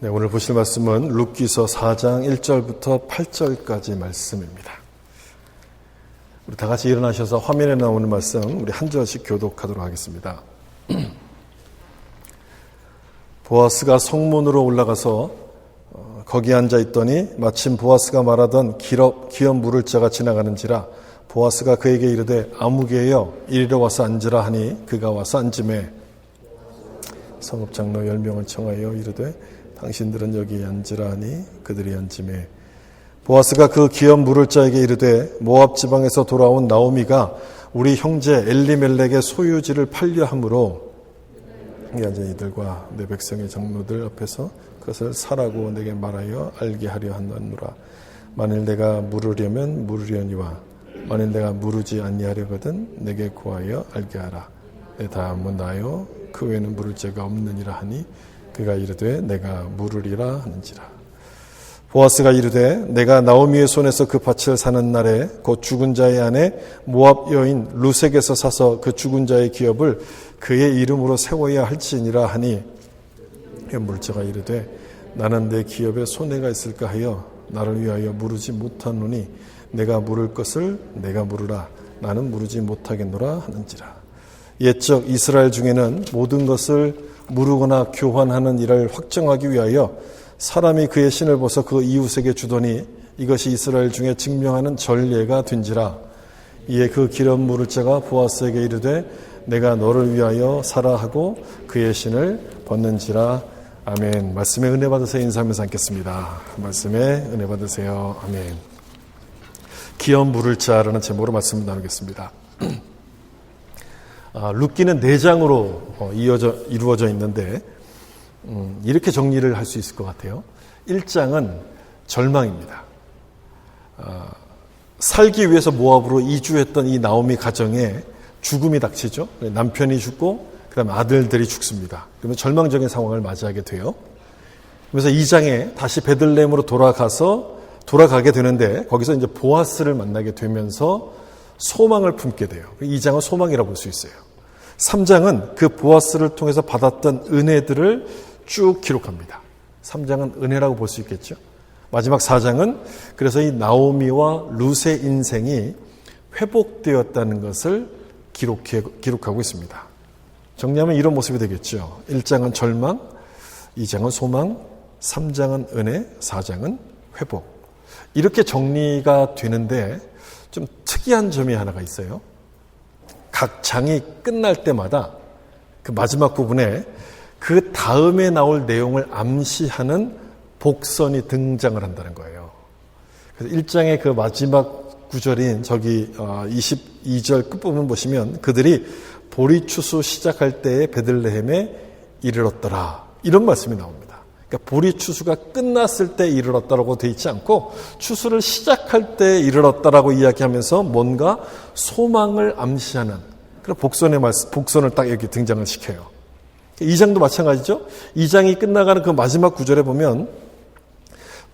네, 오늘 보실 말씀은 룻기서 4장 1절부터 8절까지 말씀입니다. 우리 다 같이 일어나셔서 화면에 나오는 말씀 우리 한 절씩 교독하도록 하겠습니다. 보아스가 성문으로 올라가서 거기 앉아 있더니 마침 보아스가 말하던 기업 물을 자가 지나가는지라 보아스가 그에게 이르되 아무개여 이리로 와서 앉으라 하니 그가 와서 앉으매 성읍장로 10명을 청하여 이르되 당신들은 여기 앉으라 하니 그들이 앉으매 보아스가 그 기업 물을 자에게 이르되 모압 지방에서 돌아온 나오미가 우리 형제 엘리멜렉의 소유지를 팔려 함으로 이 앉은 이들과 내 백성의 장로들 앞에서 그것을 사라고 내게 말하여 알게 하려 한다노라. 만일 내가 물으려면 물으려니와 만일 내가 물으지 아니하려거든 내게 구하여 알게 하라. 내 다음은 나요 그 외에는 물을 자가 없느니라 하니 그가 이르되 내가 물으리라 하는지라. 보아스가 이르되 내가 나오미의 손에서 그 밭을 사는 날에 곧 죽은 자의 아내 모압 여인 루색에서 사서 그 죽은 자의 기업을 그의 이름으로 세워야 할지니라 하니 물자가 이르되 나는 내 기업에 손해가 있을까 하여 나를 위하여 물으지 못하노니 내가 물을 것을 내가 물으라. 나는 물으지 못하겠노라 하는지라. 옛적 이스라엘 중에는 모든 것을 물으거나 교환하는 일을 확정하기 위하여 사람이 그의 신을 벗어 그 이웃에게 주더니 이것이 이스라엘 중에 증명하는 전례가 된지라. 이에 그 기업 물을 자가 보아스에게 이르되 내가 너를 위하여 사라 하고 그의 신을 벗는지라. 아멘. 말씀에 은혜 받으세요. 인사하면서 앉겠습니다. 말씀에 은혜 받으세요. 아멘. 기업 물을 자라는 제목으로 말씀을 나누겠습니다. 룻기는 4장으로 이루어져 있는데 이렇게 정리를 할 수 있을 것 같아요. 1장은 절망입니다. 살기 위해서 모압으로 이주했던 이 나오미 가정에 죽음이 닥치죠. 남편이 죽고 그다음에 아들들이 죽습니다. 그러면 절망적인 상황을 맞이하게 돼요. 그래서 2장에 다시 베들레헴으로 돌아가게 되는데 거기서 이제 보아스를 만나게 되면서 소망을 품게 돼요. 2장은 소망이라고 볼 수 있어요. 3장은 그 보아스를 통해서 받았던 은혜들을 쭉 기록합니다. 3장은 은혜라고 볼 수 있겠죠. 마지막 4장은 그래서 이 나오미와 룻의 인생이 회복되었다는 것을 기록하고 있습니다. 정리하면 이런 모습이 되겠죠. 1장은 절망, 2장은 소망, 3장은 은혜, 4장은 회복. 이렇게 정리가 되는데 좀 특이한 점이 하나가 있어요. 각 장이 끝날 때마다 그 마지막 부분에 그 다음에 나올 내용을 암시하는 복선이 등장을 한다는 거예요. 그래서 1장의 그 마지막 구절인 저기 22절 끝부분 보시면 그들이 보리추수 시작할 때에 베들레헴에 이르렀더라. 이런 말씀이 나옵니다. 그러니까 보리추수가 끝났을 때 이르렀다라고 되어 있지 않고 추수를 시작할 때 이르렀다라고 이야기하면서 뭔가 소망을 암시하는 그런 복선을 딱 여기 등장을 시켜요. 2장도 마찬가지죠. 2장이 끝나가는 그 마지막 구절에 보면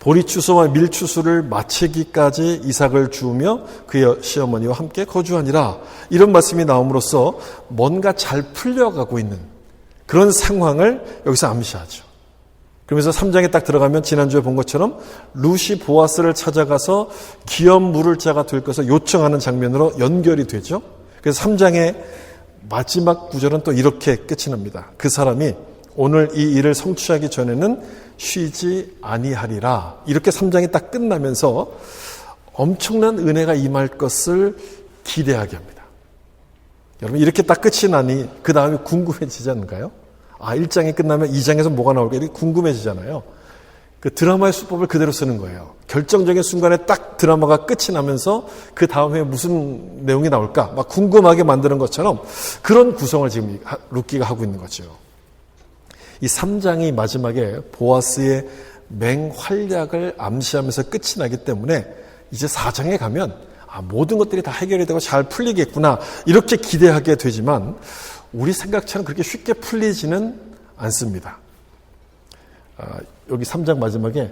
보리추수와 밀추수를 마치기까지 이삭을 주우며 그의 시어머니와 함께 거주하니라. 이런 말씀이 나옴으로써 뭔가 잘 풀려가고 있는 그런 상황을 여기서 암시하죠. 그러면서 3장에 딱 들어가면 지난주에 본 것처럼 룻이 보아스를 찾아가서 기업 물을 자가 될 것을 요청하는 장면으로 연결이 되죠. 그래서 3장의 마지막 구절은 또 이렇게 끝이 납니다. 그 사람이 오늘 이 일을 성취하기 전에는 쉬지 아니하리라. 이렇게 3장이 딱 끝나면서 엄청난 은혜가 임할 것을 기대하게 합니다. 여러분 이렇게 딱 끝이 나니 그 다음에 궁금해지지 않을까요? 1장이 끝나면 2장에서 뭐가 나올까 이렇게 궁금해지잖아요. 그 드라마의 수법을 그대로 쓰는 거예요. 결정적인 순간에 딱 드라마가 끝이 나면서 그 다음에 무슨 내용이 나올까 막 궁금하게 만드는 것처럼 그런 구성을 지금 룻기가 하고 있는 거죠. 이 3장이 마지막에 보아스의 맹활약을 암시하면서 끝이 나기 때문에 이제 4장에 가면 모든 것들이 다 해결이 되고 잘 풀리겠구나 이렇게 기대하게 되지만 우리 생각처럼 그렇게 쉽게 풀리지는 않습니다. 여기 3장 마지막에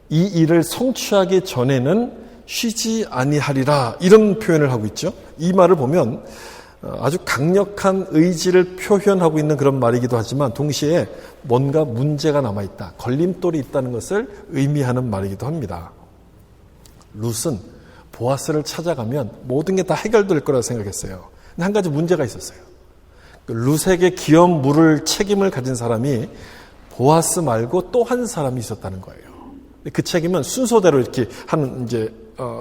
이 일을 성취하기 전에는 쉬지 아니하리라 이런 표현을 하고 있죠. 이 말을 보면 아주 강력한 의지를 표현하고 있는 그런 말이기도 하지만 동시에 뭔가 문제가 남아있다, 걸림돌이 있다는 것을 의미하는 말이기도 합니다. 룻은 보아스를 찾아가면 모든 게 다 해결될 거라고 생각했어요. 근데 한 가지 문제가 있었어요. 룻에게 기업 물을 책임을 가진 사람이 보아스 말고 또 한 사람이 있었다는 거예요. 그 책임은 순서대로 이렇게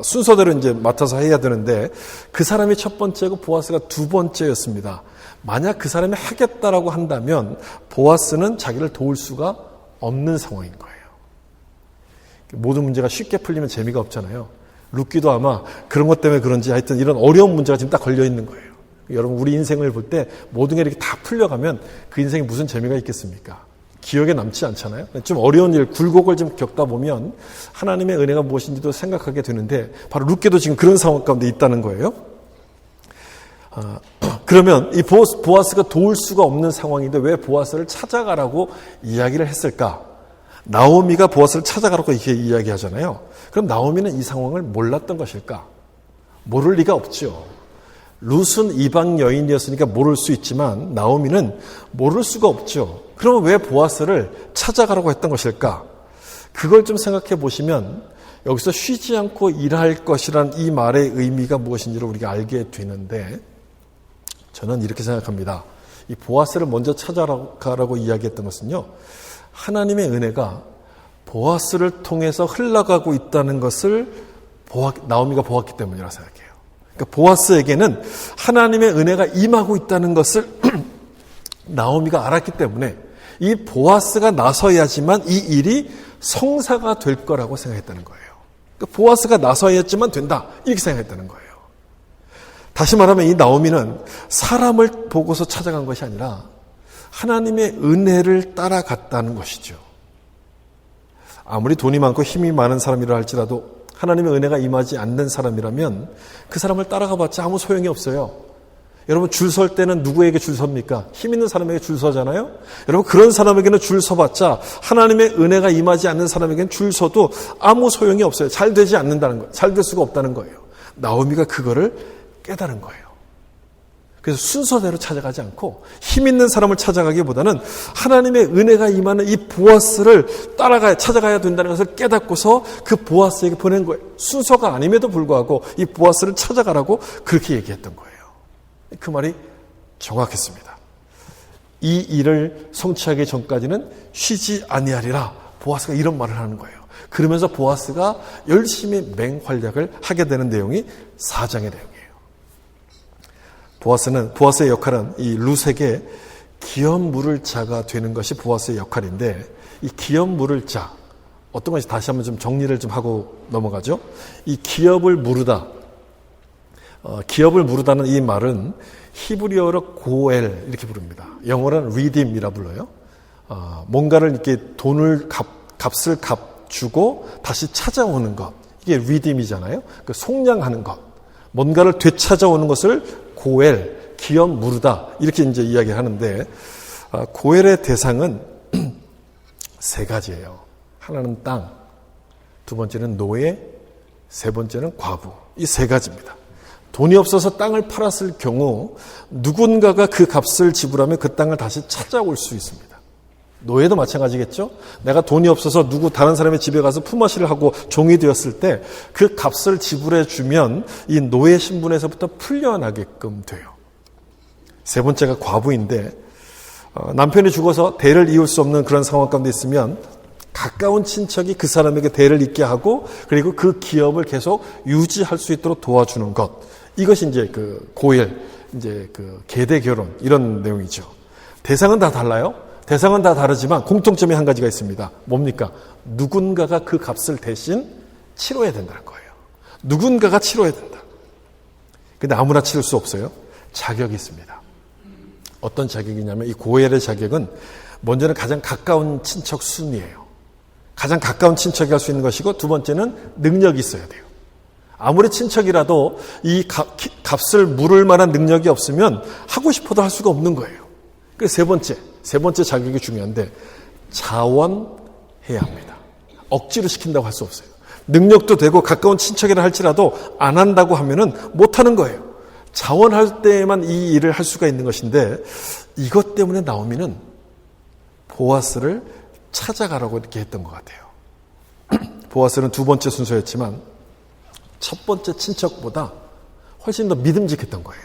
순서대로 이제 맡아서 해야 되는데 그 사람이 첫 번째고 보아스가 두 번째였습니다. 만약 그 사람이 하겠다라고 한다면 보아스는 자기를 도울 수가 없는 상황인 거예요. 모든 문제가 쉽게 풀리면 재미가 없잖아요. 룻기도 아마 그런 것 때문에 그런지 하여튼 이런 어려운 문제가 지금 딱 걸려 있는 거예요. 여러분 우리 인생을 볼 때 모든 게 이렇게 다 풀려가면 그 인생에 무슨 재미가 있겠습니까? 기억에 남지 않잖아요. 좀 어려운 일, 굴곡을 좀 겪다 보면 하나님의 은혜가 무엇인지도 생각하게 되는데 바로 룻기도 지금 그런 상황 가운데 있다는 거예요. 그러면 이 보아스가 도울 수가 없는 상황인데 왜 보아스를 찾아가라고 이야기를 했을까? 나오미가 보아스를 찾아가라고 이렇게 이야기하잖아요. 그럼 나오미는 이 상황을 몰랐던 것일까? 모를 리가 없죠. 룻은 이방 여인이었으니까 모를 수 있지만 나오미는 모를 수가 없죠. 그러면 왜 보아스를 찾아가라고 했던 것일까? 그걸 좀 생각해 보시면 여기서 쉬지 않고 일할 것이란 이 말의 의미가 무엇인지를 우리가 알게 되는데 저는 이렇게 생각합니다. 이 보아스를 먼저 찾아가라고 이야기했던 것은요. 하나님의 은혜가 보아스를 통해서 흘러가고 있다는 것을 나오미가 보았기 때문이라고 생각해요. 그러니까 보아스에게는 하나님의 은혜가 임하고 있다는 것을 나오미가 알았기 때문에 이 보아스가 나서야지만 이 일이 성사가 될 거라고 생각했다는 거예요. 그러니까 보아스가 나서야지만 된다 이렇게 생각했다는 거예요. 다시 말하면 이 나오미는 사람을 보고서 찾아간 것이 아니라 하나님의 은혜를 따라갔다는 것이죠. 아무리 돈이 많고 힘이 많은 사람이라 할지라도 하나님의 은혜가 임하지 않는 사람이라면 그 사람을 따라가봤자 아무 소용이 없어요. 여러분 줄 설 때는 누구에게 줄 섭니까? 힘 있는 사람에게 줄 서잖아요. 여러분 그런 사람에게는 줄 서봤자 하나님의 은혜가 임하지 않는 사람에게는 줄 서도 아무 소용이 없어요. 잘 되지 않는다는 거예요. 잘 될 수가 없다는 거예요. 나오미가 그거를 깨달은 거예요. 그래서 순서대로 찾아가지 않고 힘 있는 사람을 찾아가기보다는 하나님의 은혜가 임하는 이 보아스를 찾아가야 된다는 것을 깨닫고서 그 보아스에게 보낸 거예요. 순서가 아님에도 불구하고 이 보아스를 찾아가라고 그렇게 얘기했던 거예요. 그 말이 정확했습니다. 이 일을 성취하기 전까지는 쉬지 아니하리라. 보아스가 이런 말을 하는 거예요. 그러면서 보아스가 열심히 맹활약을 하게 되는 내용이 4장의 내용이에요. 보아스의 역할은 이 룻에게 기업 물을 자가 되는 것이 보아스의 역할인데 이 기업 물을 자 어떤 것이 다시 한번 좀 정리를 좀 하고 넘어가죠. 이 기업을 무르다. 기업을 무르다는 이 말은 히브리어로 고엘 이렇게 부릅니다. 영어로는 redeem이라 불러요. 뭔가를 이렇게 값을 값주고 다시 찾아오는 것. 이게 redeem이잖아요. 그 속량하는 것. 뭔가를 되찾아오는 것을 고엘, 기업 무르다 이렇게 이제 이야기하는데 고엘의 대상은 세 가지예요. 하나는 땅, 두 번째는 노예, 세 번째는 과부. 이 세 가지입니다. 돈이 없어서 땅을 팔았을 경우 누군가가 그 값을 지불하면 그 땅을 다시 찾아올 수 있습니다. 노예도 마찬가지겠죠? 내가 돈이 없어서 다른 사람의 집에 가서 품앗이를 하고 종이 되었을 때 그 값을 지불해 주면 이 노예 신분에서부터 풀려나게끔 돼요. 세 번째가 과부인데 남편이 죽어서 대를 이을 수 없는 그런 상황 가운데 있으면 가까운 친척이 그 사람에게 대를 잇게 하고 그리고 그 기업을 계속 유지할 수 있도록 도와주는 것. 이것이 이제 그 고엘, 이제 그 계대 결혼 이런 내용이죠. 대상은 다 달라요. 대상은 다 다르지만 공통점이 한 가지가 있습니다. 뭡니까? 누군가가 그 값을 대신 치러야 된다는 거예요. 누군가가 치러야 된다. 근데 아무나 치를 수 없어요. 자격이 있습니다. 어떤 자격이냐면 이 고엘의 자격은 먼저는 가장 가까운 친척 순이에요. 가장 가까운 친척이 할 수 있는 것이고 두 번째는 능력이 있어야 돼요. 아무리 친척이라도 이 값을 물을 만한 능력이 없으면 하고 싶어도 할 수가 없는 거예요. 그래서 세 번째 자격이 중요한데 자원해야 합니다. 억지로 시킨다고 할 수 없어요. 능력도 되고 가까운 친척이라 할지라도 안 한다고 하면은 못 하는 거예요. 자원할 때에만 이 일을 할 수가 있는 것인데 이것 때문에 나오미는 보아스를 찾아가라고 이렇게 했던 것 같아요. 보아스는 두 번째 순서였지만 첫 번째 친척보다 훨씬 더 믿음직했던 거예요.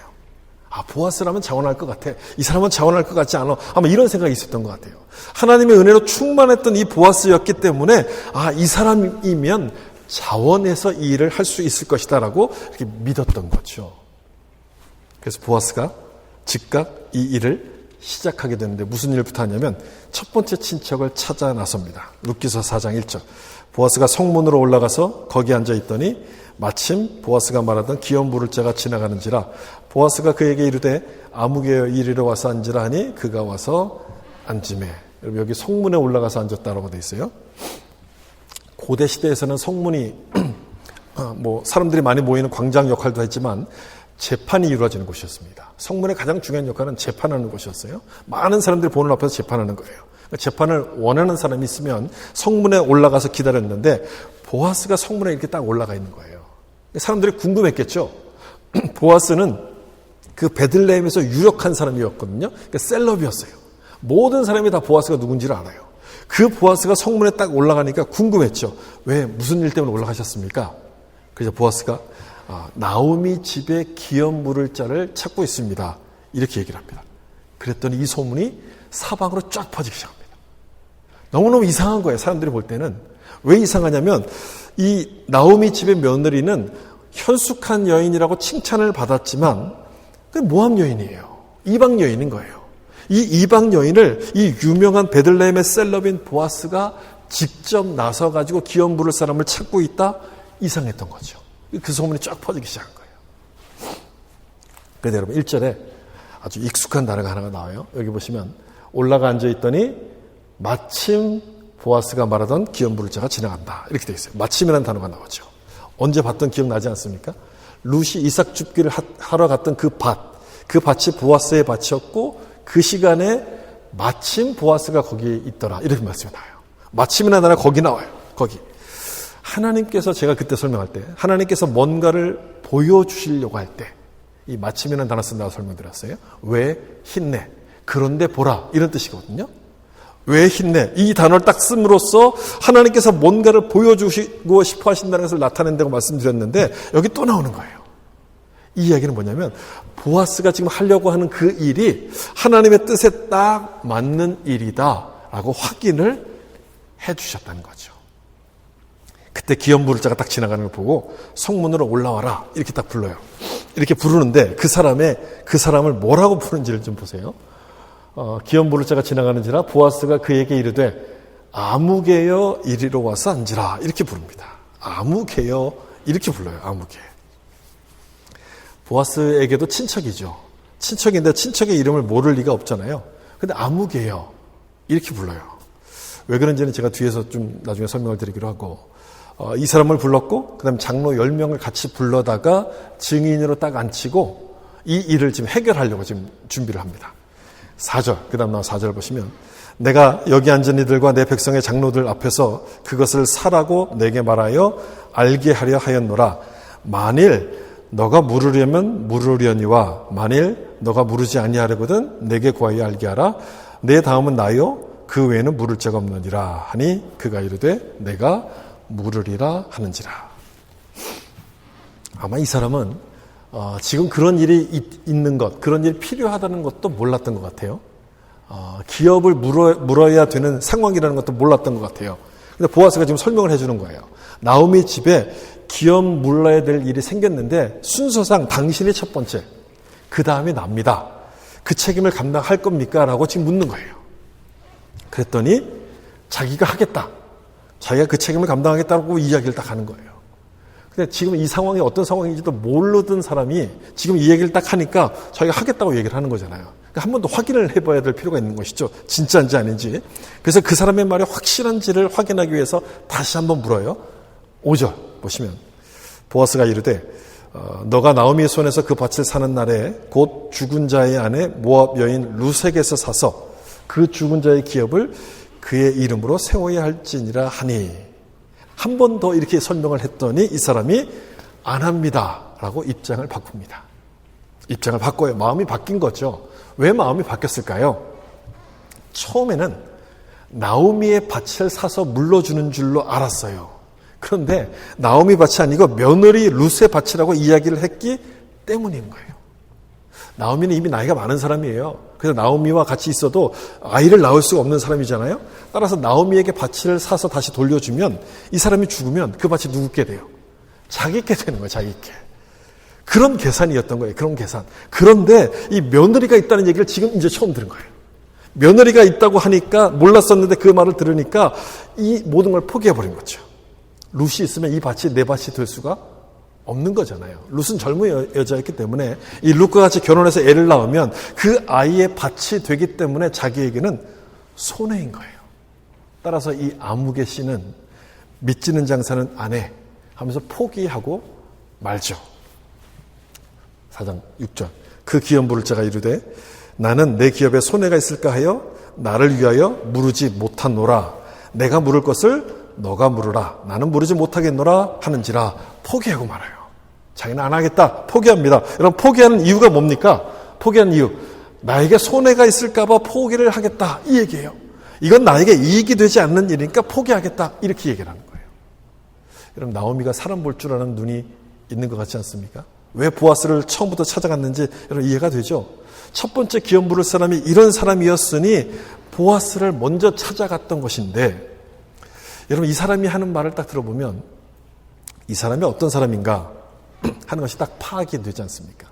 보아스라면 자원할 것 같아. 이 사람은 자원할 것 같지 않아. 아마 이런 생각이 있었던 것 같아요. 하나님의 은혜로 충만했던 이 보아스였기 때문에 이 사람이면 자원해서 이 일을 할 수 있을 것이다라고 이렇게 믿었던 거죠. 그래서 보아스가 즉각 이 일을 시작하게 되는데 무슨 일부터 하냐면 첫 번째 친척을 찾아 나섭니다. 룻기서 4장 1절. 보아스가 성문으로 올라가서 거기 앉아 있더니 마침 보아스가 말하던 기업 물을 자가 지나가는지라 보아스가 그에게 이르되 아무개여 이리로 와서 앉으라 하니 그가 와서 앉으매. 여러분 여기 성문에 올라가서 앉았다라고 돼 있어요. 고대 시대에서는 성문이 사람들이 많이 모이는 광장 역할도 했지만 재판이 이루어지는 곳이었습니다. 성문의 가장 중요한 역할은 재판하는 곳이었어요. 많은 사람들이 보는 앞에서 재판하는 거예요. 재판을 원하는 사람이 있으면 성문에 올라가서 기다렸는데 보아스가 성문에 이렇게 딱 올라가 있는 거예요. 사람들이 궁금했겠죠. 보아스는 그 베들레헴에서 유력한 사람이었거든요. 그러니까 셀럽이었어요. 모든 사람이 다 보아스가 누군지를 알아요. 그 보아스가 성문에 딱 올라가니까 궁금했죠. 왜 무슨 일 때문에 올라가셨습니까? 그래서 보아스가 나오미 집에 기업 물을 자를 찾고 있습니다. 이렇게 얘기를 합니다. 그랬더니 이 소문이 사방으로 쫙 퍼지기 시작합니다. 너무너무 이상한 거예요. 사람들이 볼 때는. 왜 이상하냐면 이 나오미 집의 며느리는 현숙한 여인이라고 칭찬을 받았지만 그 모함 여인이에요. 이방 여인인 거예요. 이 이방 여인을 이 유명한 베들레헴의 셀럽인 보아스가 직접 나서가지고 기업 물을 사람을 찾고 있다? 이상했던 거죠. 그 소문이 쫙 퍼지기 시작한 거예요. 그런데 여러분 1절에 아주 익숙한 단어가 하나가 나와요. 여기 보시면 올라가 앉아있더니 마침 보아스가 말하던 기업 물을 자가 지나간다. 이렇게 되어 있어요. 마침이라는 단어가 나오죠. 언제 봤던 기억 나지 않습니까? 룻이 이삭 줍기를 하러 갔던 그 밭이 보아스의 밭이었고 그 시간에 마침 보아스가 거기에 있더라. 이렇게 말씀이 나와요. 마침이라는 단어가 거기 나와요. 거기. 하나님께서 제가 그때 설명할 때 하나님께서 뭔가를 보여주시려고 할 때 이 마침이라는 단어 쓴다고 설명드렸어요. 왜 힘내. 그런데 보라. 이런 뜻이거든요. 왜 힘내. 이 단어를 딱 씀으로써 하나님께서 뭔가를 보여주시고 싶어 하신다는 것을 나타낸다고 말씀드렸는데 여기 또 나오는 거예요. 이 이야기는 뭐냐면 보아스가 지금 하려고 하는 그 일이 하나님의 뜻에 딱 맞는 일이다 라고 확인을 해 주셨다는 거죠. 그때 기업 물을 자가 딱 지나가는 걸 보고 성문으로 올라와라 이렇게 딱 불러요. 이렇게 부르는데 그 사람을 뭐라고 부르는지를 좀 보세요. 기업 물을 자가 지나가는지라 보아스가 그에게 이르되 아무개여 이리로 와서 앉으라 이렇게 부릅니다. 아무개여 이렇게 불러요. 아무개. 보아스에게도 친척이죠. 친척인데 친척의 이름을 모를 리가 없잖아요. 근데 아무개여 이렇게 불러요. 왜 그런지는 제가 뒤에서 좀 나중에 설명을 드리기로 하고 이 사람을 불렀고 그 다음에 장로 10명을 같이 불러다가 증인으로 딱 앉히고 이 일을 지금 해결하려고 지금 준비를 합니다. 4절, 그 다음 나와 4절 보시면 내가 여기 앉은 이들과 내 백성의 장로들 앞에서 그것을 사라고 내게 말하여 알게 하려 하였노라. 만일 너가 물으려면 물으려니와 만일 너가 물으지 아니하려거든 내게 구하여 알게 하라. 내 다음은 나요 그 외에는 물을 자가 없느니라 하니 그가 이르되 내가 물으리라 하는지라. 아마 이 사람은 지금 그런 일이 있는 것, 그런 일이 필요하다는 것도 몰랐던 것 같아요. 기업을 물어야 되는 상황이라는 것도 몰랐던 것 같아요. 근데 보아스가 지금 설명을 해주는 거예요. 나오미 집에 기업 물어야 될 일이 생겼는데 순서상 당신이 첫 번째, 그 다음에 납니다. 그 책임을 감당할 겁니까? 라고 지금 묻는 거예요. 그랬더니 자기가 하겠다. 자기가 그 책임을 감당하겠다고 이야기를 딱 하는 거예요. 근데 지금 이 상황이 어떤 상황인지도 모르던 사람이 지금 이 얘기를 딱 하니까 자기가 하겠다고 얘기를 하는 거잖아요. 그러니까 한 번 더 확인을 해봐야 될 필요가 있는 것이죠. 진짜인지 아닌지. 그래서 그 사람의 말이 확실한지를 확인하기 위해서 다시 한번 물어요. 5절 보시면 보아스가 이르되 너가 나오미의 손에서 그 밭을 사는 날에 곧 죽은 자의 아내 모압 여인 룻에게서 사서 그 죽은 자의 기업을 그의 이름으로 세워야 할지니라 하니 한 번 더 이렇게 설명을 했더니 이 사람이 안 합니다 라고 입장을 바꿉니다. 입장을 바꿔요. 마음이 바뀐 거죠. 왜 마음이 바뀌었을까요? 처음에는 나오미의 밭을 사서 물러주는 줄로 알았어요. 그런데 나오미 밭이 아니고 며느리 룻의 밭이라고 이야기를 했기 때문인 거예요. 나오미는 이미 나이가 많은 사람이에요. 그래서 나오미와 같이 있어도 아이를 낳을 수가 없는 사람이잖아요. 따라서 나오미에게 밭을 사서 다시 돌려주면 이 사람이 죽으면 그 밭이 누구께 돼요? 자기께 되는 거예요. 자기께. 그런 계산이었던 거예요. 그런 계산. 그런데 이 며느리가 있다는 얘기를 지금 이제 처음 들은 거예요. 며느리가 있다고 하니까 몰랐었는데 그 말을 들으니까 이 모든 걸 포기해버린 거죠. 룻이 있으면 이 밭이 내 밭이 될 수가 없는 거잖아요. 룻은 젊은 여자였기 때문에 이 룻과 같이 결혼해서 애를 낳으면 그 아이의 밭이 되기 때문에 자기에게는 손해인 거예요. 따라서 이 아무개 씨는 믿지는 장사는 안 해 하면서 포기하고 말죠. 4장 6절 그 기업 물을 자가 이르되 나는 내 기업에 손해가 있을까 하여 나를 위하여 무르지 못하노라. 내가 물을 것을 너가 물으라. 나는 무르지 못하겠노라 하는지라. 포기하고 말아요. 자기는 안 하겠다. 포기합니다. 여러분 포기하는 이유가 뭡니까? 포기하는 이유. 나에게 손해가 있을까 봐 포기를 하겠다. 이 얘기예요. 이건 나에게 이익이 되지 않는 일이니까 포기하겠다. 이렇게 얘기를 하는 거예요. 여러분 나오미가 사람 볼 줄 아는 눈이 있는 것 같지 않습니까? 왜 보아스를 처음부터 찾아갔는지 여러분 이해가 되죠? 첫 번째 기업 물을 사람이 이런 사람이었으니 보아스를 먼저 찾아갔던 것인데 여러분 이 사람이 하는 말을 딱 들어보면 이 사람이 어떤 사람인가 하는 것이 딱 파악이 되지 않습니까?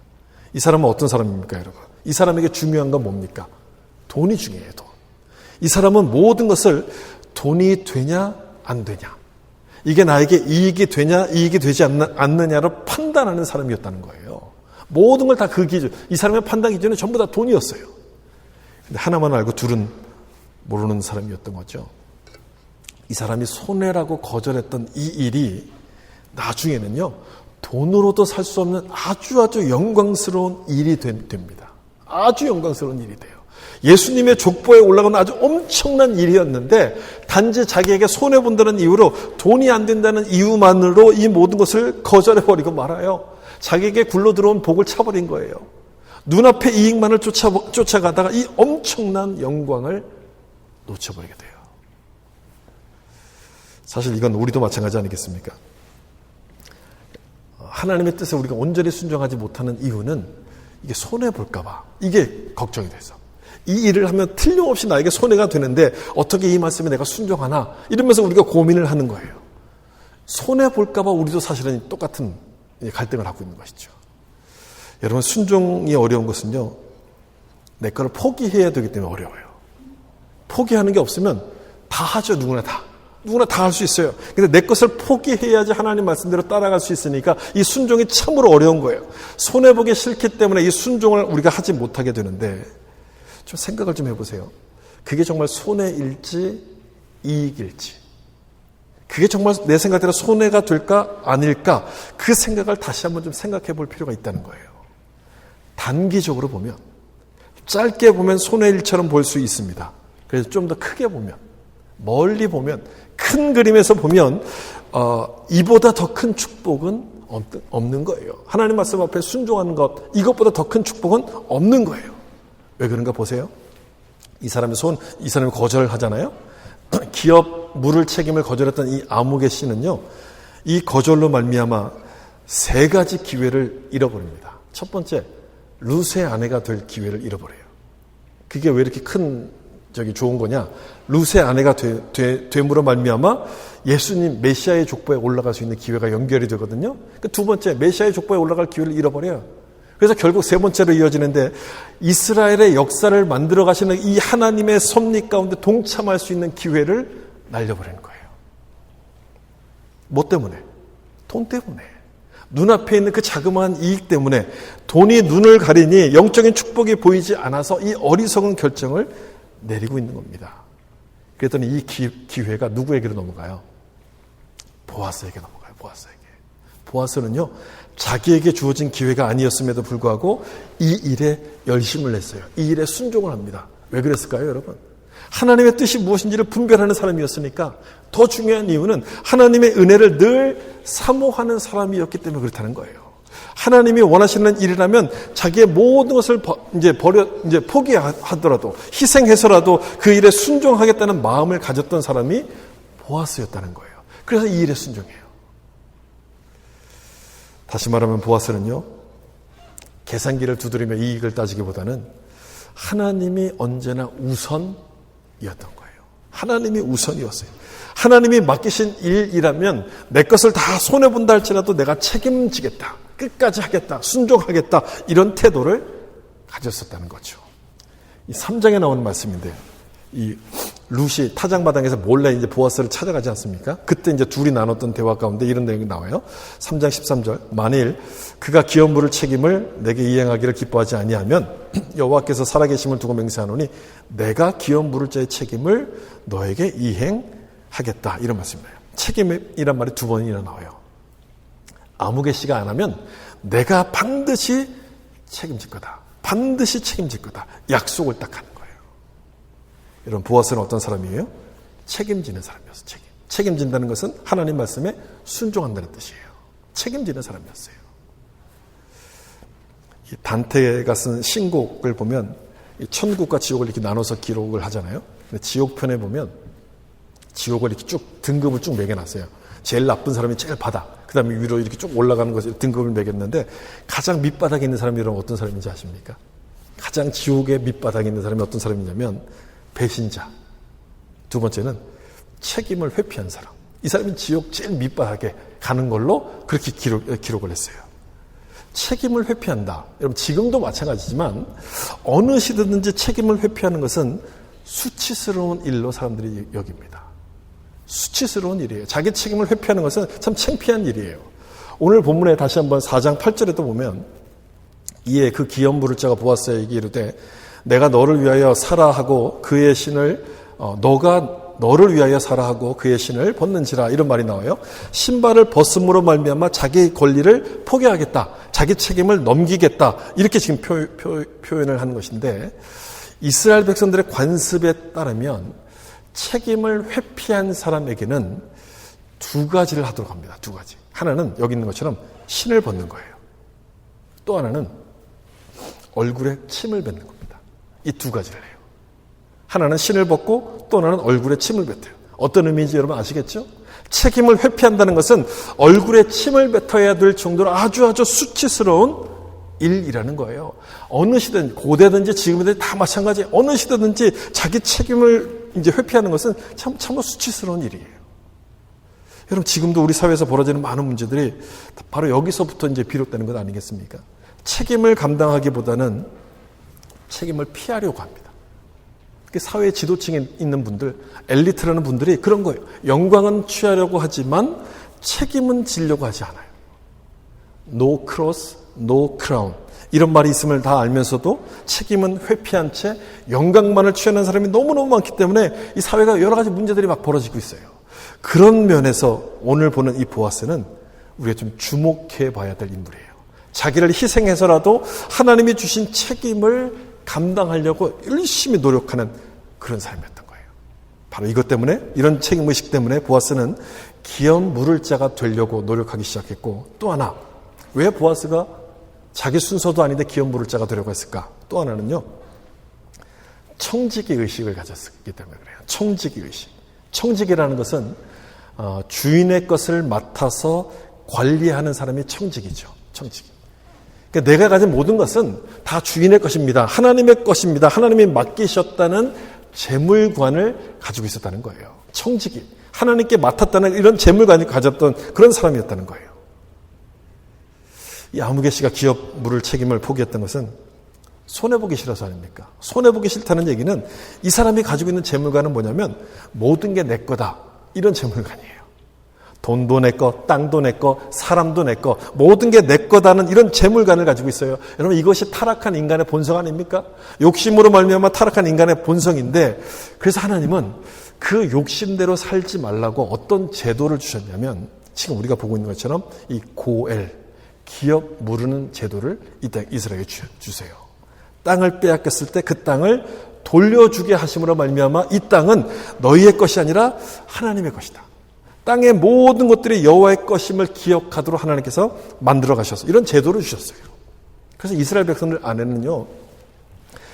이 사람은 어떤 사람입니까 여러분? 이 사람에게 중요한 건 뭡니까? 돈이 중요해요. 돈. 이 사람은 모든 것을 돈이 되냐 안 되냐 이게 나에게 이익이 되냐 이익이 되지 않느냐를 판단하는 사람이었다는 거예요. 모든 걸 다 그 기준, 이 사람의 판단 기준은 전부 다 돈이었어요. 근데 하나만 알고 둘은 모르는 사람이었던 거죠. 이 사람이 손해라고 거절했던 이 일이 나중에는요 돈으로도 살 수 없는 아주 영광스러운 일이 됩니다. 아주 영광스러운 일이 돼요. 예수님의 족보에 올라가는 아주 엄청난 일이었는데 단지 자기에게 손해본다는 이유로 돈이 안 된다는 이유만으로 이 모든 것을 거절해버리고 말아요. 자기에게 굴러들어온 복을 차버린 거예요. 눈앞의 이익만을 쫓아가다가 이 엄청난 영광을 놓쳐버리게 돼요. 사실 이건 우리도 마찬가지 아니겠습니까? 하나님의 뜻에 우리가 온전히 순종하지 못하는 이유는 이게 손해볼까 봐 이게 걱정이 돼서 이 일을 하면 틀림없이 나에게 손해가 되는데 어떻게 이 말씀에 내가 순종하나 이러면서 우리가 고민을 하는 거예요. 손해볼까 봐 우리도 사실은 똑같은 갈등을 하고 있는 것이죠. 여러분 순종이 어려운 것은요 내 거를 포기해야 되기 때문에 어려워요. 포기하는 게 없으면 다 하죠. 누구나 다 할 수 있어요. 근데 내 것을 포기해야지 하나님 말씀대로 따라갈 수 있으니까 이 순종이 참으로 어려운 거예요. 손해보기 싫기 때문에 이 순종을 우리가 하지 못하게 되는데 좀 생각을 좀 해보세요. 그게 정말 손해일지 이익일지 그게 정말 내 생각대로 손해가 될까 아닐까 그 생각을 다시 한번 좀 생각해 볼 필요가 있다는 거예요. 단기적으로 보면 짧게 보면 손해일처럼 볼 수 있습니다. 그래서 좀 더 크게 보면 멀리 보면 큰 그림에서 보면 이보다 더 큰 축복은 없는 거예요. 하나님 말씀 앞에 순종하는 것 이것보다 더 큰 축복은 없는 거예요. 왜 그런가 보세요. 이 사람이 거절하잖아요. 기업 물을 책임을 거절했던 이 아무개 씨는요. 이 거절로 말미암아 3가지 기회를 잃어버립니다. 첫 번째, 룻의 아내가 될 기회를 잃어버려요. 그게 왜 이렇게 큰 좋은 거냐? 룻의 아내가 됨으로 말미암아 예수님 메시아의 족보에 올라갈 수 있는 기회가 연결이 되거든요. 두 번째, 메시아의 족보에 올라갈 기회를 잃어버려요. 그래서 결국 3번째로 이어지는데 이스라엘의 역사를 만들어 가시는 이 하나님의 섭리 가운데 동참할 수 있는 기회를 날려버리는 거예요. 뭐 때문에? 돈 때문에. 눈앞에 있는 그 자그마한 이익 때문에 돈이 눈을 가리니 영적인 축복이 보이지 않아서 이 어리석은 결정을 내리고 있는 겁니다. 그랬더니 이 기회가 누구에게로 넘어가요? 보아스에게 넘어가요. 보아스는요. 자기에게 주어진 기회가 아니었음에도 불구하고 이 일에 열심을 냈어요. 이 일에 순종을 합니다. 왜 그랬을까요, 여러분? 하나님의 뜻이 무엇인지를 분별하는 사람이었으니까 더 중요한 이유는 하나님의 은혜를 늘 사모하는 사람이었기 때문에 그렇다는 거예요. 하나님이 원하시는 일이라면 자기의 모든 것을 포기하더라도 희생해서라도 그 일에 순종하겠다는 마음을 가졌던 사람이 보아스였다는 거예요. 그래서 이 일에 순종해요. 다시 말하면 보아스는요, 계산기를 두드리며 이익을 따지기보다는 하나님이 언제나 우선이었던 거예요. 하나님이 우선이었어요. 하나님이 맡기신 일이라면 내 것을 다 손해본다 할지라도 내가 책임지겠다, 끝까지 하겠다, 순종하겠다, 이런 태도를 가졌었다는 거죠. 이 3장에 나오는 말씀인데요. 이 룻이 타작마당에서 몰래 이제 보아스를 찾아가지 않습니까? 그때 이제 둘이 나눴던 대화 가운데 이런 내용이 나와요. 3장 13절. 만일 그가 기업 물을 책임을 내게 이행하기를 기뻐하지 아니하면 여호와께서 살아계심을 두고 맹세하노니 내가 기업 물을 자의 책임을 너에게 이행하겠다. 이런 말씀이에요. 책임이란 말이 2번이나 나와요. 아무개시가 안 하면 내가 반드시 책임질 거다. 반드시 책임질 거다. 약속을 딱 하는 거예요. 여러분, 보아스는 어떤 사람이에요? 책임지는 사람이었어요. 책임진다는 것은 하나님 말씀에 순종한다는 뜻이에요. 책임지는 사람이었어요. 이 단테가 쓴 신곡을 보면 천국과 지옥을 이렇게 나눠서 기록을 하잖아요. 근데 지옥편에 보면 지옥을 이렇게 쭉 등급을 쭉 매겨놨어요. 제일 나쁜 사람이 제일 바다, 그 다음에 위로 이렇게 쭉 올라가는 것을 등급을 매겼는데 가장 밑바닥에 있는 사람이 여러분 어떤 사람인지 아십니까? 가장 지옥의 밑바닥에 있는 사람이 어떤 사람이냐면 배신자. 2번째는 책임을 회피한 사람. 이 사람이 지옥 제일 밑바닥에 가는 걸로 그렇게 기록을 했어요. 책임을 회피한다. 여러분, 지금도 마찬가지지만 어느 시대든지 책임을 회피하는 것은 수치스러운 일로 사람들이 여깁니다. 수치스러운 일이에요. 자기 책임을 회피하는 것은 참 창피한 일이에요. 오늘 본문에 다시 한번 4장 8절에도 보면 이에 그 기업 물을 자가 보아스에게 이르되 내가 너를 위하여 사라 하고 그의 신을 너가 너를 위하여 사라 하고 그의 신을 벗는지라, 이런 말이 나와요. 신발을 벗음으로 말미암아 자기 권리를 포기하겠다, 자기 책임을 넘기겠다, 이렇게 지금 표현을 하는 것인데, 이스라엘 백성들의 관습에 따르면 책임을 회피한 사람에게는 2가지를 하도록 합니다. 2가지. 하나는 여기 있는 것처럼 신을 벗는 거예요. 또 하나는 얼굴에 침을 뱉는 겁니다. 이 2가지를 해요. 하나는 신을 벗고 또 하나는 얼굴에 침을 뱉어요. 어떤 의미인지 여러분 아시겠죠? 책임을 회피한다는 것은 얼굴에 침을 뱉어야 될 정도로 아주 수치스러운 일이라는 거예요. 어느 시대든, 고대든지 지금이든지 다 마찬가지. 어느 시대든지 자기 책임을 이제 회피하는 것은 참으로 수치스러운 일이에요. 여러분, 지금도 우리 사회에서 벌어지는 많은 문제들이 바로 여기서부터 이제 비롯되는 것 아니겠습니까? 책임을 감당하기보다는 책임을 피하려고 합니다. 사회 지도층에 있는 분들, 엘리트라는 분들이 그런 거예요. 영광은 취하려고 하지만 책임은 지려고 하지 않아요. No cross, no crown. 이런 말이 있음을 다 알면서도 책임은 회피한 채 영광만을 취하는 사람이 너무너무 많기 때문에 이 사회가 여러 가지 문제들이 막 벌어지고 있어요. 그런 면에서 오늘 보는 이 보아스는 우리가 좀 주목해 봐야 될 인물이에요. 자기를 희생해서라도 하나님이 주신 책임을 감당하려고 열심히 노력하는 그런 사람이었던 거예요. 바로 이것 때문에, 이런 책임의식 때문에 보아스는 기업 물을 자가 되려고 노력하기 시작했고, 또 하나, 왜 보아스가 자기 순서도 아닌데 기업 물을 자가 되려고 했을까? 또 하나는요, 청지기 의식을 가졌기 때문에 그래요. 청지기 의식. 청지기라는 것은 주인의 것을 맡아서 관리하는 사람이 청지기죠. 청지기. 그러니까 내가 가진 모든 것은 다 주인의 것입니다. 하나님의 것입니다. 하나님이 맡기셨다는 재물관을 가지고 있었다는 거예요. 청지기. 하나님께 맡았다는 이런 재물관을 가졌던 그런 사람이었다는 거예요. 이 아무개시가 기업 물을 책임을 포기했던 것은 손해보기 싫어서 아닙니까? 손해보기 싫다는 얘기는 이 사람이 가지고 있는 재물관은 뭐냐면 모든 게 내 거다. 이런 재물관이에요. 돈도 내 거, 땅도 내 거, 사람도 내 거, 모든 게 내 거다는 이런 재물관을 가지고 있어요. 여러분, 이것이 타락한 인간의 본성 아닙니까? 욕심으로 말미암아 타락한 인간의 본성인데, 그래서 하나님은 그 욕심대로 살지 말라고 어떤 제도를 주셨냐면, 지금 우리가 보고 있는 것처럼 이 고엘, 기업 무르는 제도를 이스라엘에 주세요. 땅을 빼앗겼을 때 그 땅을 돌려주게 하심으로 말미암아 이 땅은 너희의 것이 아니라 하나님의 것이다. 땅의 모든 것들이 여호와의 것임을 기억하도록 하나님께서 만들어 가셔서 이런 제도를 주셨어요. 그래서 이스라엘 백성들 안에는요,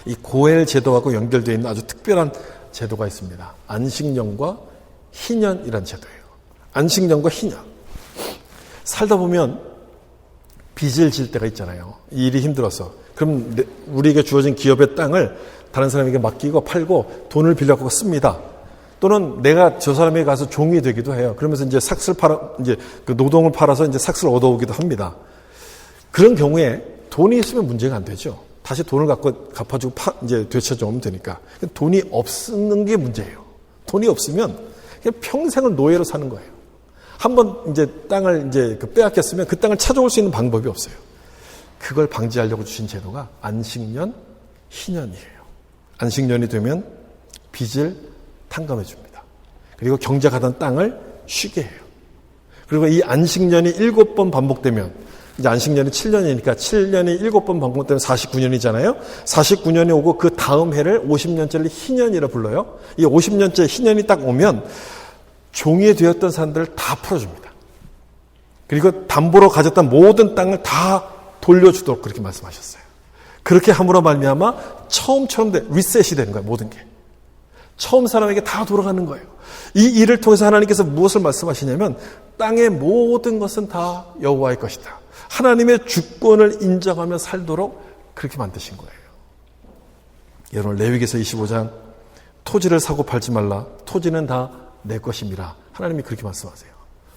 이 고엘 제도하고 연결되어 있는 아주 특별한 제도가 있습니다. 안식년과 희년이란 제도예요. 안식년과 희년. 살다 보면 빚을 질 때가 있잖아요. 이 일이 힘들어서. 그럼 우리에게 주어진 기업의 땅을 다른 사람에게 맡기고 팔고 돈을 빌려갖고 씁니다. 또는 내가 저 사람에게 가서 종이 되기도 해요. 그러면서 이제 삭스를 이제 그 노동을 팔아서 이제 삭스를 얻어오기도 합니다. 그런 경우에 돈이 있으면 문제가 안 되죠. 다시 돈을 갖고 갚아주고 이제 되찾아오면 되니까. 돈이 없는 게 문제예요. 돈이 없으면 그냥 평생을 노예로 사는 거예요. 한번 이제 땅을 이제 빼앗겼으면 그 땅을 찾아올 수 있는 방법이 없어요. 그걸 방지하려고 주신 제도가 안식년, 희년이에요. 안식년이 되면 빚을 탕감해 줍니다. 그리고 경작하던 땅을 쉬게 해요. 그리고 이 안식년이 7번 반복되면, 이제 안식년이 7년이니까 7년이 7번 반복되면 49년이잖아요. 49년이 오고 그 다음 해를 50년째를 희년이라 불러요. 이 50년째 희년이 딱 오면 종이 되었던 사람들을 다 풀어줍니다. 그리고 담보로 가졌던 모든 땅을 다 돌려주도록 그렇게 말씀하셨어요. 그렇게 함으로 말미암아 처음처럼 리셋이 되는 거예요. 모든 게. 처음 사람에게 다 돌아가는 거예요. 이 일을 통해서 하나님께서 무엇을 말씀하시냐면 땅의 모든 것은 다 여호와의 것이다. 하나님의 주권을 인정하며 살도록 그렇게 만드신 거예요. 여러분, 레위기서 25장 토지를 사고 팔지 말라. 토지는 다 내 것임이라. 하나님이 그렇게 말씀하세요.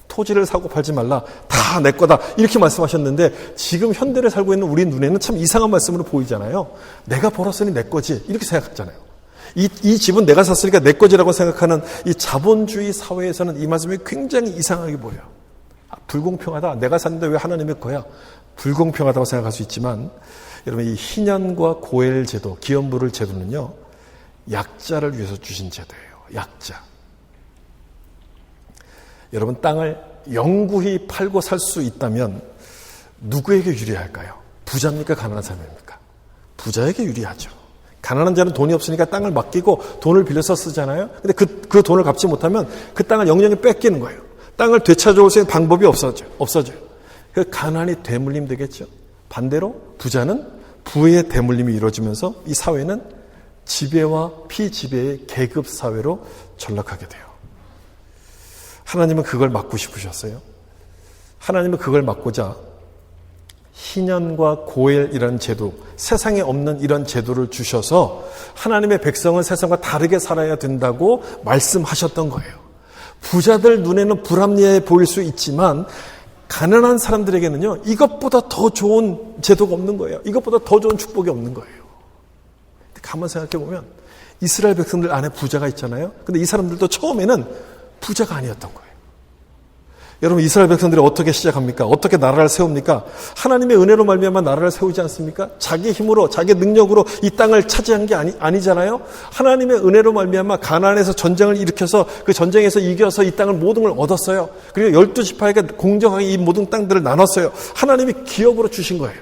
토지를 사고 팔지 말라. 다 내 거다. 이렇게 말씀하셨는데 지금 현대를 살고 있는 우리 눈에는 참 이상한 말씀으로 보이잖아요. 내가 벌었으니 내 거지. 이렇게 생각하잖아요. 이 집은 내가 샀으니까 내 거지라고 생각하는 이 자본주의 사회에서는 이 말씀이 굉장히 이상하게 보여요. 불공평하다. 내가 샀는데 왜 하나님의 거야? 불공평하다고 생각할 수 있지만 여러분, 이 희년과 고엘 제도, 기업물을 제도는요, 약자를 위해서 주신 제도예요. 약자. 여러분, 땅을 영구히 팔고 살 수 있다면 누구에게 유리할까요? 부자입니까? 가난한 사람입니까? 부자에게 유리하죠. 가난한 자는 돈이 없으니까 땅을 맡기고 돈을 빌려서 쓰잖아요. 근데 그 돈을 갚지 못하면 그 땅을 영영이 뺏기는 거예요. 땅을 되찾아올 수 있는 방법이 없어져요. 그 가난이 대물림 되겠죠. 반대로 부자는 부의 대물림이 이루어지면서 이 사회는 지배와 피지배의 계급 사회로 전락하게 돼요. 하나님은 그걸 막고 싶으셨어요. 하나님은 그걸 막고자 희년과 고엘이라는 제도, 세상에 없는 이런 제도를 주셔서 하나님의 백성은 세상과 다르게 살아야 된다고 말씀하셨던 거예요. 부자들 눈에는 불합리해 보일 수 있지만 가난한 사람들에게는요, 이것보다 더 좋은 제도가 없는 거예요. 이것보다 더 좋은 축복이 없는 거예요. 가만 생각해 보면 이스라엘 백성들 안에 부자가 있잖아요. 근데 이 사람들도 처음에는 부자가 아니었던 거예요. 여러분, 이스라엘 백성들이 어떻게 시작합니까? 어떻게 나라를 세웁니까? 하나님의 은혜로 말미암아 나라를 세우지 않습니까? 자기 힘으로, 자기 능력으로 이 땅을 차지한 게 아니잖아요. 하나님의 은혜로 말미암아 가나안에서 전쟁을 일으켜서 그 전쟁에서 이겨서 이 땅을 모든 걸 얻었어요. 그리고 12지파에게 공정하게 이 모든 땅들을 나눴어요. 하나님이 기업으로 주신 거예요.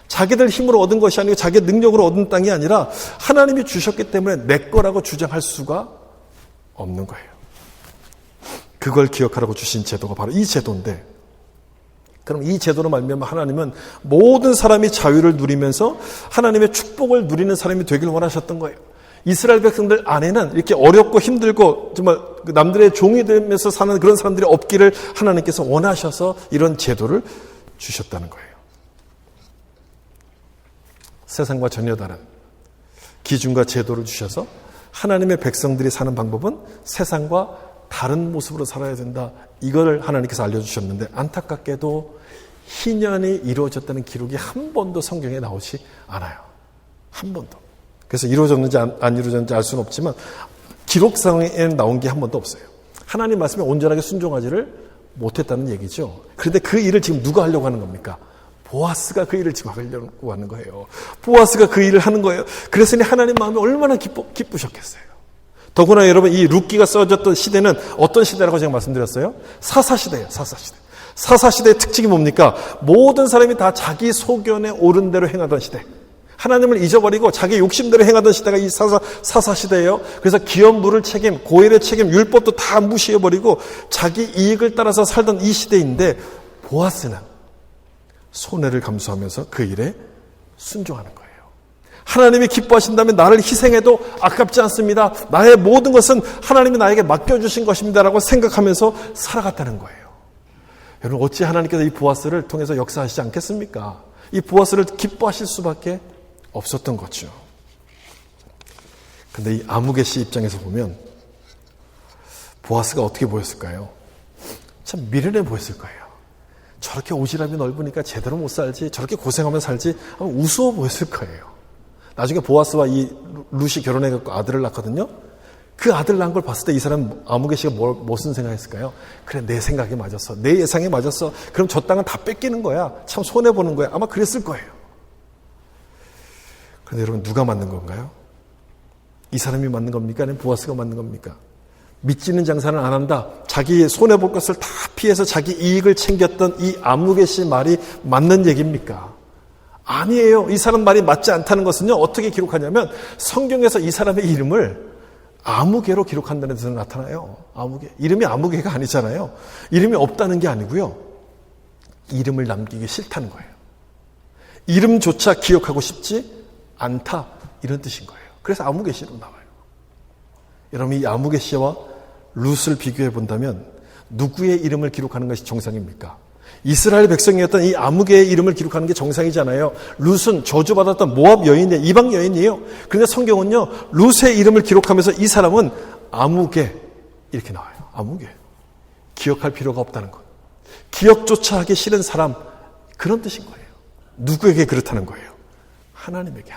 자기들 힘으로 얻은 것이 아니고 자기 능력으로 얻은 땅이 아니라 하나님이 주셨기 때문에 내 거라고 주장할 수가 없는 거예요. 그걸 기억하라고 주신 제도가 바로 이 제도인데, 그럼 이 제도로 말미암아 하나님은 모든 사람이 자유를 누리면서 하나님의 축복을 누리는 사람이 되길 원하셨던 거예요. 이스라엘 백성들 안에는 이렇게 어렵고 힘들고 정말 남들의 종이 되면서 사는 그런 사람들이 없기를 하나님께서 원하셔서 이런 제도를 주셨다는 거예요. 세상과 전혀 다른 기준과 제도를 주셔서 하나님의 백성들이 사는 방법은 세상과 다른 모습으로 살아야 된다. 이걸 하나님께서 알려주셨는데 안타깝게도 희년이 이루어졌다는 기록이 한 번도 성경에 나오지 않아요. 한 번도. 그래서 이루어졌는지 안 이루어졌는지 알 수는 없지만 기록상에 나온 게 한 번도 없어요. 하나님 말씀에 온전하게 순종하지를 못했다는 얘기죠. 그런데 그 일을 지금 누가 하려고 하는 겁니까? 보아스가 그 일을 지금 하려고 하는 거예요. 보아스가 그 일을 하는 거예요. 그랬으니 하나님 마음이 얼마나 기쁘셨겠어요. 더구나 여러분, 이 룻기가 써졌던 시대는 어떤 시대라고 제가 말씀드렸어요? 사사시대예요. 사사시대. 사사시대의 특징이 뭡니까? 모든 사람이 다 자기 소견에 옳은 대로 행하던 시대. 하나님을 잊어버리고 자기 욕심대로 행하던 시대가 이 사사 시대예요. 그래서 기업물을 책임, 고엘의 책임, 율법도 다 무시해버리고 자기 이익을 따라서 살던 이 시대인데 보아스는 손해를 감수하면서 그 일에 순종하는 거예요. 하나님이 기뻐하신다면 나를 희생해도 아깝지 않습니다. 나의 모든 것은 하나님이 나에게 맡겨주신 것입니다라고 생각하면서 살아갔다는 거예요. 여러분, 어찌 하나님께서 이 보아스를 통해서 역사하시지 않겠습니까? 이 보아스를 기뻐하실 수밖에 없었던 거죠. 근데 이 아무개 씨 입장에서 보면 보아스가 어떻게 보였을까요? 참 미련해 보였을 거예요. 저렇게 오지랖이 넓으니까 제대로 못 살지, 저렇게 고생하며 살지 하면 우스워 보였을 거예요. 나중에 보아스와 이 룻이 결혼해갖고 아들을 낳거든요. 그 아들 낳은 걸 봤을 때 이 사람 아무개 씨가 무슨 생각했을까요? 그래, 내 생각이 맞았어. 내 예상이 맞았어. 그럼 저 땅은 다 뺏기는 거야. 참 손해보는 거야. 아마 그랬을 거예요. 그런데 여러분, 누가 맞는 건가요? 이 사람이 맞는 겁니까? 아니면 보아스가 맞는 겁니까? 믿지는 장사는 안 한다. 자기 손해볼 것을 다 피해서 자기 이익을 챙겼던 이 아무개 씨 말이 맞는 얘기입니까? 아니에요. 이 사람 말이 맞지 않다는 것은요, 어떻게 기록하냐면 성경에서 이 사람의 이름을 아무개로 기록한다는 데서 나타나요. 아무개. 이름이 아무개가 아니잖아요. 이름이 없다는 게 아니고요. 이름을 남기기 싫다는 거예요. 이름조차 기억하고 싶지 않다. 이런 뜻인 거예요. 그래서 아무개 씨로 나와요. 여러분, 이 아무개 씨와 룻을 비교해 본다면 누구의 이름을 기록하는 것이 정상입니까? 이스라엘 백성이었던 이 아무개의 이름을 기록하는 게 정상이잖아요. 룻은 저주받았던 모압 여인이에요. 이방 여인이에요. 그런데 성경은요, 룻의 이름을 기록하면서 이 사람은 아무개 이렇게 나와요. 아무개. 기억할 필요가 없다는 것. 기억조차 하기 싫은 사람, 그런 뜻인 거예요. 누구에게 그렇다는 거예요? 하나님에게.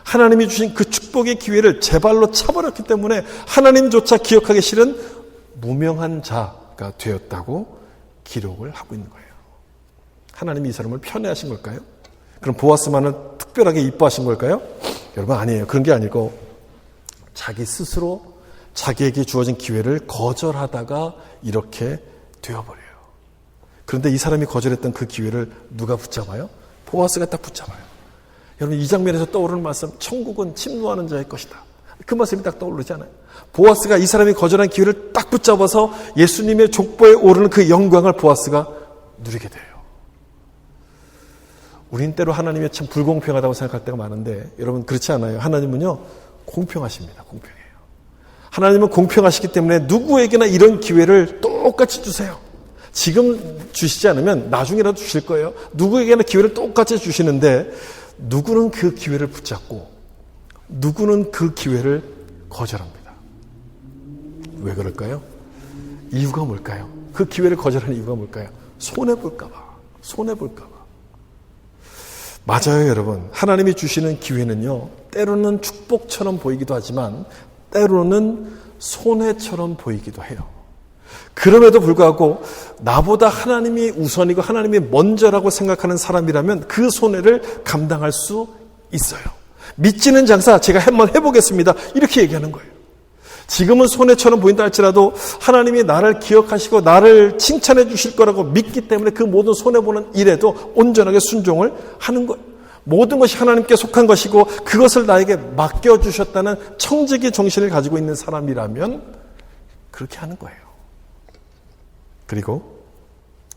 하나님이 주신 그 축복의 기회를 제 발로 차버렸기 때문에 하나님조차 기억하기 싫은 무명한 자가 되었다고 기록을 하고 있는 거예요. 하나님이 이 사람을 편애하신 걸까요? 그럼 보아스만을 특별하게 이뻐하신 걸까요? 여러분, 아니에요. 그런 게 아니고 자기 스스로 자기에게 주어진 기회를 거절하다가 이렇게 되어버려요. 그런데 이 사람이 거절했던 그 기회를 누가 붙잡아요? 보아스가 딱 붙잡아요. 여러분, 이 장면에서 떠오르는 말씀, 천국은 침노하는 자의 것이다. 그 말씀이 딱 떠오르잖아요. 보아스가 이 사람이 거절한 기회를 딱 붙잡아서 예수님의 족보에 오르는 그 영광을 보아스가 누리게 돼요. 우린 때로 하나님이 참 불공평하다고 생각할 때가 많은데 여러분, 그렇지 않아요. 하나님은요, 공평하십니다. 공평해요. 하나님은 공평하시기 때문에 누구에게나 이런 기회를 똑같이 주세요. 지금 주시지 않으면 나중에라도 주실 거예요. 누구에게나 기회를 똑같이 주시는데 누구는 그 기회를 붙잡고 누구는 그 기회를 거절합니다. 왜 그럴까요? 이유가 뭘까요? 그 기회를 거절하는 이유가 뭘까요? 손해볼까봐. 맞아요, 여러분. 하나님이 주시는 기회는요, 때로는 축복처럼 보이기도 하지만 때로는 손해처럼 보이기도 해요. 그럼에도 불구하고 나보다 하나님이 우선이고 하나님이 먼저라고 생각하는 사람이라면 그 손해를 감당할 수 있어요. 믿지는 장사 제가 한번 해보겠습니다. 이렇게 얘기하는 거예요. 지금은 손해처럼 보인다 할지라도 하나님이 나를 기억하시고 나를 칭찬해 주실 거라고 믿기 때문에 그 모든 손해보는 일에도 온전하게 순종을 하는 거예요. 모든 것이 하나님께 속한 것이고 그것을 나에게 맡겨주셨다는 청지기 정신을 가지고 있는 사람이라면 그렇게 하는 거예요. 그리고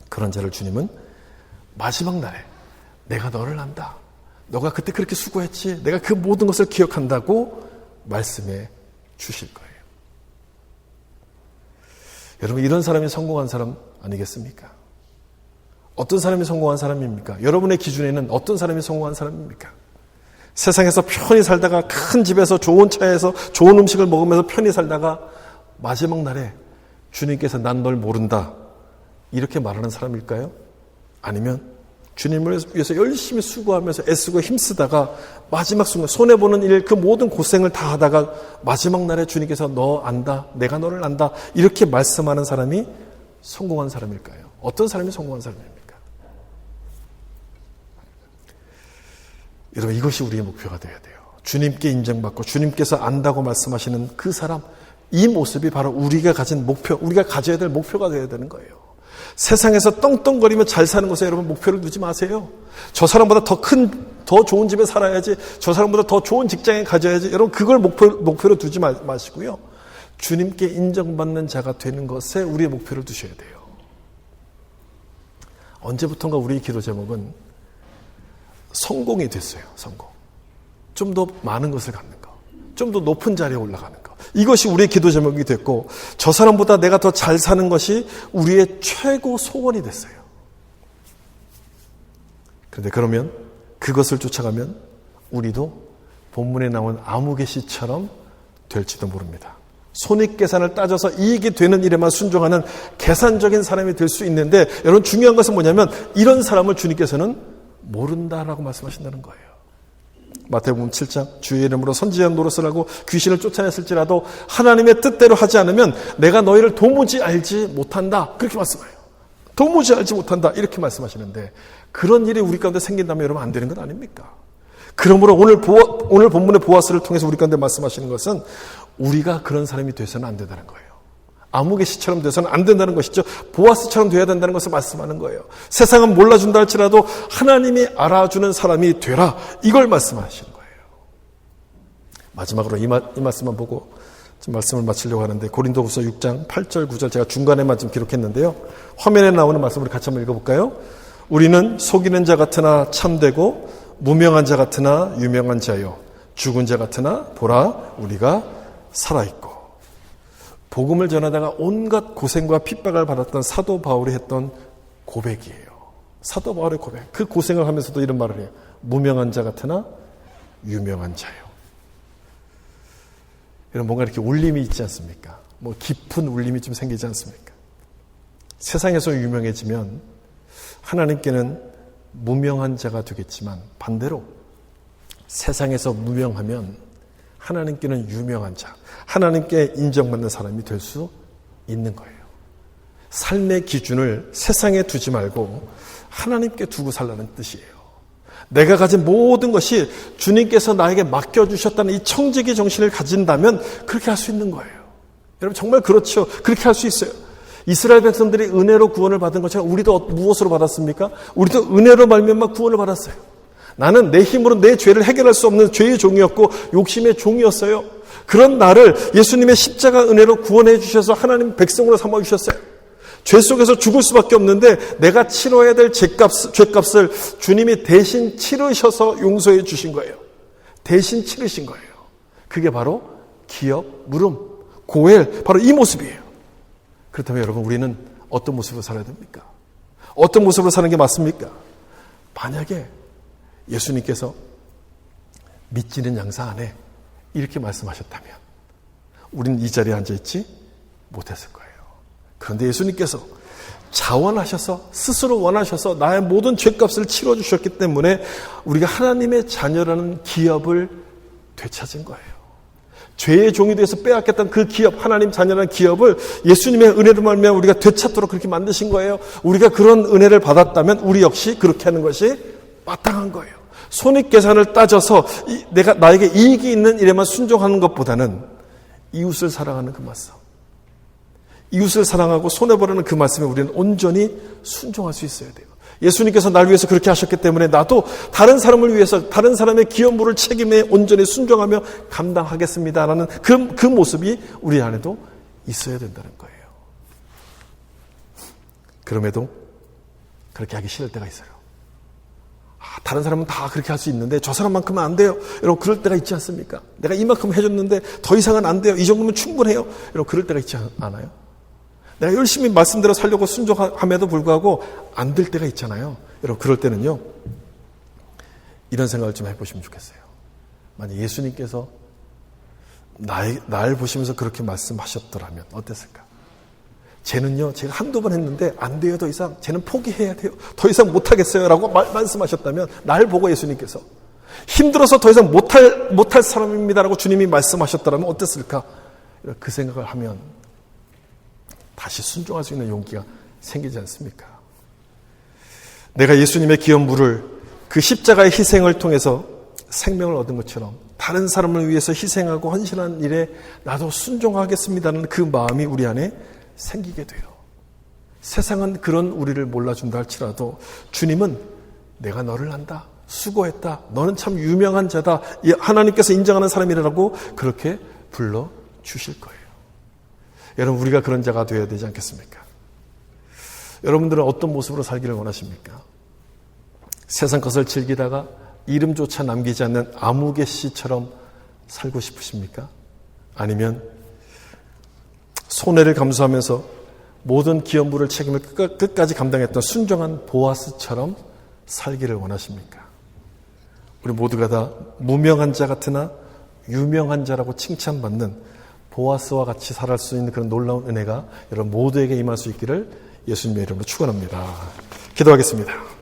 그런 자를 주님은 마지막 날에 내가 너를 안다. 너가 그때 그렇게 수고했지. 내가 그 모든 것을 기억한다고 말씀해 주실 거예요. 여러분, 이런 사람이 성공한 사람 아니겠습니까? 어떤 사람이 성공한 사람입니까? 여러분의 기준에는 어떤 사람이 성공한 사람입니까? 세상에서 편히 살다가 큰 집에서 좋은 차에서 좋은 음식을 먹으면서 편히 살다가 마지막 날에 주님께서 난 널 모른다. 이렇게 말하는 사람일까요? 아니면 주님을 위해서 열심히 수고하면서 애쓰고 힘쓰다가 마지막 순간 손해보는 일, 그 모든 고생을 다 하다가 마지막 날에 주님께서 너 안다, 내가 너를 안다 이렇게 말씀하는 사람이 성공한 사람일까요? 어떤 사람이 성공한 사람입니까? 여러분, 이것이 우리의 목표가 되어야 돼요. 주님께 인정받고 주님께서 안다고 말씀하시는 그 사람, 이 모습이 바로 우리가 가진 목표, 우리가 가져야 될 목표가 되어야 되는 거예요. 세상에서 떵떵거리며 잘 사는 것에 여러분 목표를 두지 마세요. 저 사람보다 더 큰 더 좋은 집에 살아야지, 저 사람보다 더 좋은 직장에 가져야지. 여러분 그걸 목표로 두지 마시고요. 주님께 인정받는 자가 되는 것에 우리의 목표를 두셔야 돼요. 언제부턴가 우리의 기도 제목은 성공이 됐어요. 성공. 좀 더 많은 것을 갖는 거. 좀 더 높은 자리에 올라가는 거. 이것이 우리의 기도 제목이 됐고, 저 사람보다 내가 더 잘 사는 것이 우리의 최고 소원이 됐어요. 그런데 그러면 그것을 쫓아가면 우리도 본문에 나온 아무개씨처럼 될지도 모릅니다. 손익계산을 따져서 이익이 되는 일에만 순종하는 계산적인 사람이 될 수 있는데, 여러분 중요한 것은 뭐냐면 이런 사람을 주님께서는 모른다라고 말씀하신다는 거예요. 마태복음 7장 주의 이름으로 선지자 노릇을 하고 귀신을 쫓아냈을지라도 하나님의 뜻대로 하지 않으면 내가 너희를 도무지 알지 못한다. 그렇게 말씀해요. 도무지 알지 못한다. 이렇게 말씀하시는데, 그런 일이 우리 가운데 생긴다면 여러분 안 되는 것 아닙니까? 그러므로 오늘 본문의 보아스를 통해서 우리 가운데 말씀하시는 것은 우리가 그런 사람이 돼서는 안 된다는 거예요. 아무개씨처럼 돼서는 안 된다는 것이죠. 보아스처럼 돼야 된다는 것을 말씀하는 거예요. 세상은 몰라준다 할지라도 하나님이 알아주는 사람이 되라. 이걸 말씀하시는 거예요. 마지막으로 이 말씀만 보고 좀 말씀을 마치려고 하는데, 고린도후서 6장 8절 9절 제가 중간에만 좀 기록했는데요. 화면에 나오는 말씀을 같이 한번 읽어볼까요? 우리는 속이는 자 같으나 참되고 무명한 자 같으나 유명한 자요, 죽은 자 같으나 보라 우리가 살아있고. 복음을 전하다가 온갖 고생과 핍박을 받았던 사도 바울이 했던 고백이에요. 사도 바울의 고백. 그 고생을 하면서도 이런 말을 해요. 무명한 자 같으나 유명한 자요. 이런 뭔가 이렇게 울림이 있지 않습니까? 뭐 깊은 울림이 좀 생기지 않습니까? 세상에서 유명해지면 하나님께는 무명한 자가 되겠지만, 반대로 세상에서 무명하면 하나님께는 유명한 자, 하나님께 인정받는 사람이 될 수 있는 거예요. 삶의 기준을 세상에 두지 말고 하나님께 두고 살라는 뜻이에요. 내가 가진 모든 것이 주님께서 나에게 맡겨주셨다는 이 청지기 정신을 가진다면 그렇게 할 수 있는 거예요. 여러분 정말 그렇죠. 그렇게 할 수 있어요. 이스라엘 백성들이 은혜로 구원을 받은 것처럼 우리도 무엇으로 받았습니까? 우리도 은혜로 말미암아 구원을 받았어요. 나는 내 힘으로 내 죄를 해결할 수 없는 죄의 종이었고 욕심의 종이었어요. 그런 나를 예수님의 십자가 은혜로 구원해 주셔서 하나님 백성으로 삼아 주셨어요. 죄 속에서 죽을 수밖에 없는데 내가 치러야 될 죄값을 주님이 대신 치르셔서 용서해 주신 거예요. 대신 치르신 거예요. 그게 바로 기업, 물음, 고엘, 바로 이 모습이에요. 그렇다면 여러분 우리는 어떤 모습으로 살아야 됩니까? 어떤 모습으로 사는 게 맞습니까? 만약에 예수님께서 믿지는 양사 안에 이렇게 말씀하셨다면 우리는 이 자리에 앉아있지 못했을 거예요. 그런데 예수님께서 자원하셔서 스스로 원하셔서 나의 모든 죄값을 치러주셨기 때문에 우리가 하나님의 자녀라는 기업을 되찾은 거예요. 죄의 종이 되어서 빼앗겼던 그 기업, 하나님 자녀라는 기업을 예수님의 은혜로 말미암아 우리가 되찾도록 그렇게 만드신 거예요. 우리가 그런 은혜를 받았다면 우리 역시 그렇게 하는 것이 마땅한 거예요. 손익계산을 따져서 나에게 이익이 있는 일에만 순종하는 것보다는 이웃을 사랑하는 그 말씀, 이웃을 사랑하고 손해보려는 그 말씀에 우리는 온전히 순종할 수 있어야 돼요. 예수님께서 날 위해서 그렇게 하셨기 때문에 나도 다른 사람을 위해서 다른 사람의 기업물을 책임에 온전히 순종하며 감당하겠습니다라는 그 모습이 우리 안에도 있어야 된다는 거예요. 그럼에도 그렇게 하기 싫을 때가 있어요. 다른 사람은 다 그렇게 할 수 있는데 저 사람만큼은 안 돼요. 여러분 그럴 때가 있지 않습니까? 내가 이만큼 해줬는데 더 이상은 안 돼요. 이 정도면 충분해요. 여러분 그럴 때가 있지 않아요? 내가 열심히 말씀대로 살려고 순종함에도 불구하고 안 될 때가 있잖아요. 여러분 그럴 때는요, 이런 생각을 좀 해보시면 좋겠어요. 만약 예수님께서 날 보시면서 그렇게 말씀하셨더라면 어땠을까? 쟤는요, 제가 한두 번 했는데 안 돼요. 더 이상 쟤는 포기해야 돼요. 더 이상 못하겠어요 라고 말씀하셨다면, 날 보고 예수님께서 힘들어서 더 이상 못할 사람입니다라고 주님이 말씀하셨더라면 어땠을까? 그 생각을 하면 다시 순종할 수 있는 용기가 생기지 않습니까? 내가 예수님의 기업물을 그 십자가의 희생을 통해서 생명을 얻은 것처럼 다른 사람을 위해서 희생하고 헌신한 일에 나도 순종하겠습니다는 그 마음이 우리 안에 생기게 돼요. 세상은 그런 우리를 몰라준다 할지라도 주님은 내가 너를 안다. 수고했다. 너는 참 유명한 자다. 하나님께서 인정하는 사람이라고 그렇게 불러주실 거예요. 여러분, 우리가 그런 자가 되어야 되지 않겠습니까? 여러분들은 어떤 모습으로 살기를 원하십니까? 세상 것을 즐기다가 이름조차 남기지 않는 아무개 씨처럼 살고 싶으십니까? 아니면 손해를 감수하면서 모든 기업부를 책임을 끝까지 감당했던 순종한 보아스처럼 살기를 원하십니까? 우리 모두가 다 무명한 자 같으나 유명한 자라고 칭찬받는 보아스와 같이 살아갈 수 있는 그런 놀라운 은혜가 여러분 모두에게 임할 수 있기를 예수님의 이름으로 축원합니다. 기도하겠습니다.